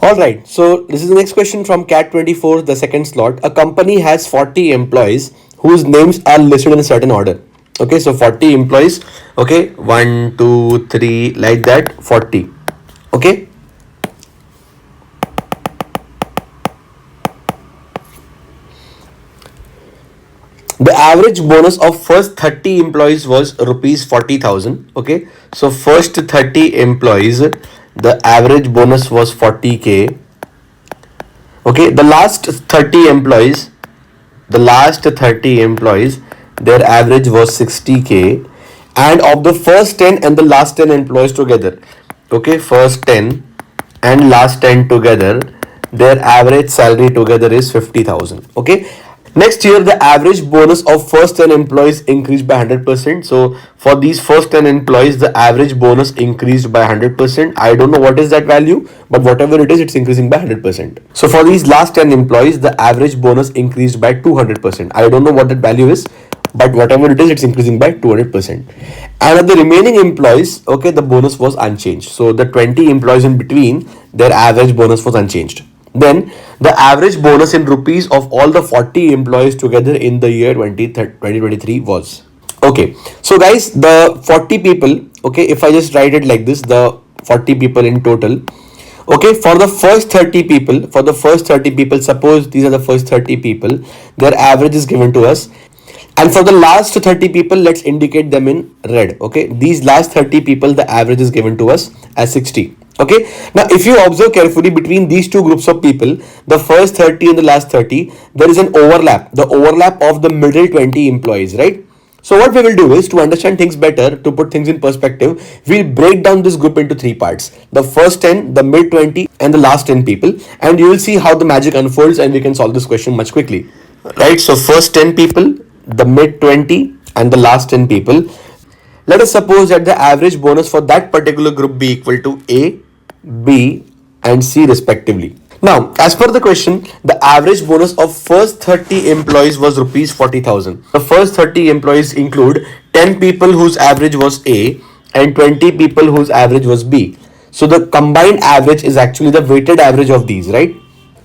Alright, so this is the next question from Cat24, the second slot. A company has 40 employees whose names are listed in a certain order. Okay, so 40 employees. Okay, 1, 2, 3, like that, 40. Okay. The average bonus of first 30 employees was rupees 40,000. Okay, so first 30 employees, the average bonus was 40k. Okay, the last 30 employees, their average was 60k. And of the first 10 and the last 10 employees together, okay, first 10 and last 10 together, their average salary together is 50,000. Okay, next year the average bonus of first 10 employees increased by 100%. So for these first 10 employees, the average bonus increased by 100%. I don't know what is that value, but whatever it is, it's increasing by 100%. So for these last 10 employees, the average bonus increased by 200%. I don't know what that value is, but whatever it is, it's increasing by 200%. And of the remaining employees, okay, the bonus was unchanged. So the 20 employees in between, their average bonus was unchanged. Then the average bonus in rupees of all the 40 employees together in the year 2023 was. Okay, so guys, the 40 people, okay, if I just write it like this, the 40 people in total, okay, for the first 30 people, suppose these are the first 30 people, their average is given to us. And for the last 30 people, let's indicate them in red. Okay, these last 30 people, the average is given to us as 60. Okay, now if you observe carefully between these two groups of people, the first 30 and the last 30, there is an overlap, the overlap of the middle 20 employees, right? So what we will do is, to understand things better, to put things in perspective, we'll break down this group into three parts: the first 10, the mid 20, and the last 10 people. And you will see how the magic unfolds and we can solve this question much quickly. Right, so first 10 people, the mid 20, and the last 10 people. Let us suppose that the average bonus for that particular group be equal to A, B, and C respectively. Now, as per the question, the average bonus of first 30 employees was rupees 40,000. The first 30 employees include 10 people whose average was A and 20 people whose average was B. So the combined average is actually the weighted average of these, right?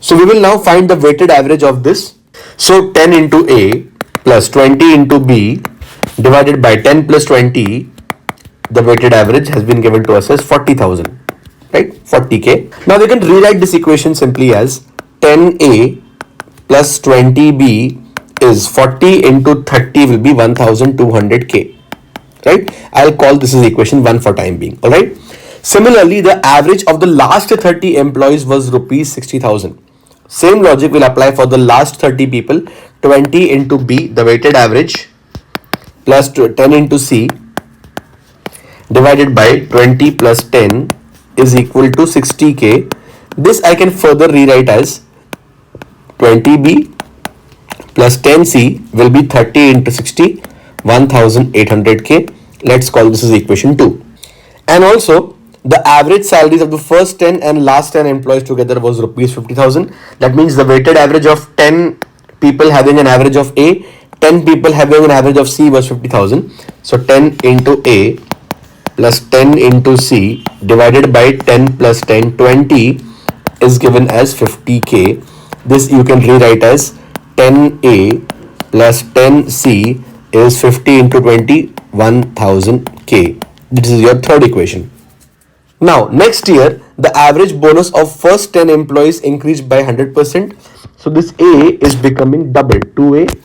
So we will now find the weighted average of this. So 10 into A plus 20 into B divided by 10 plus 20, the weighted average has been given to us as 40,000, right? 40k. Now we can rewrite this equation simply as 10A plus 20B is 40 into 30 will be 1200k, right? I'll call this as equation 1 for time being. All right. Similarly, the average of the last 30 employees was rupees 60,000. Same logic will apply for the last 30 people. 20 into B, the weighted average, plus 10 into C divided by 20 plus 10 is equal to 60k. This I can further rewrite as 20B plus 10C will be 30 into 60, 1800k. Let's call this as equation 2. And also, the average salaries of the first 10 and last 10 employees together was rupees 50,000. That means the weighted average of 10 people having an average of A, 10 people having an average of C was 50,000. So 10 into A plus 10 into C divided by 10 plus 10, 20 is given as 50k. This you can rewrite as 10A plus 10C is 50 into 20, 1000k. This is your third equation. Now, next year, the average bonus of first 10 employees increased by 100%. So this A is becoming double, 2A.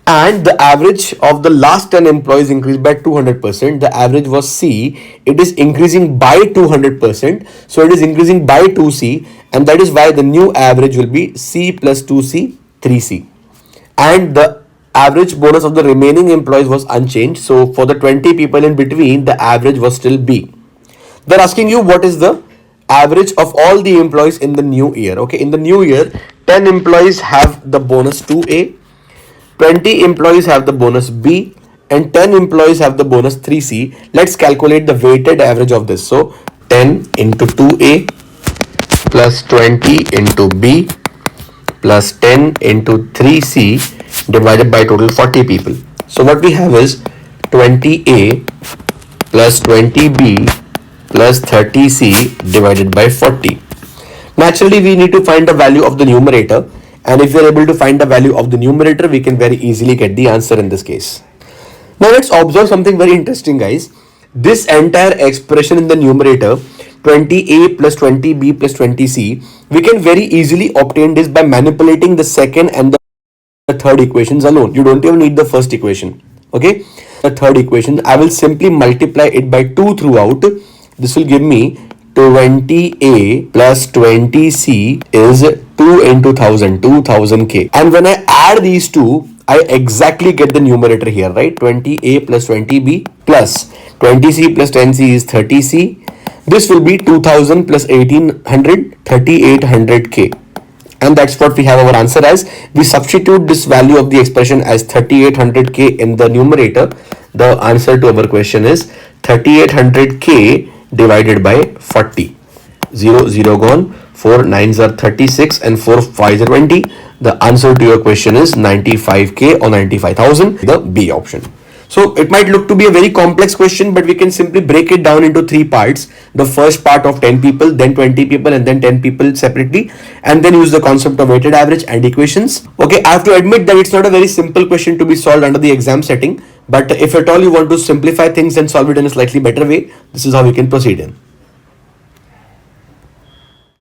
And the average of the last 10 employees increased by 200%. The average was C. It is increasing by 200%. So it is increasing by 2C. And that is why the new average will be C plus 2C, 3C. And the average bonus of the remaining employees was unchanged. So for the 20 people in between, the average was still B. They're asking you what is the average of all the employees in the new year. Okay, in the new year, 10 employees have the bonus 2A, 20 employees have the bonus B, and 10 employees have the bonus 3C. Let's calculate the weighted average of this. So 10 into 2A plus 20 into B plus 10 into 3C divided by total 40 people. So what we have is 20A plus 20B plus 30C divided by 40. Naturally, we need to find the value of the numerator, and if we are able to find the value of the numerator, we can very easily get the answer in this case. Now let's observe something very interesting, guys. This entire expression in the numerator, 20a plus 20b plus 20c, we can very easily obtain this by manipulating the second and the third equations alone. You don't even need the first equation. Okay, the third equation, I will simply multiply it by 2 throughout. This will give me 20a plus 20c is 2 into 1000, 2000k. And when I add these two, I exactly get the numerator here, right? 20a plus 20b plus 20c plus 10c is 30c. This will be 2000 plus 1800, 3800k. And that's what we have our answer as. We substitute this value of the expression as 3800k in the numerator. The answer to our question is 3800k divided by 40. 0, 0 gone. 4 9s are 36 and 4 5s are 20. The answer to your question is 95k or 95,000, the B option. So it might look to be a very complex question, but we can simply break it down into 3 parts. The first part of 10 people, then 20 people, and then 10 people separately, and then use the concept of weighted average and equations. Okay, I have to admit that it's not a very simple question to be solved under the exam setting, but if at all you want to simplify things and solve it in a slightly better way, this is how we can proceed in.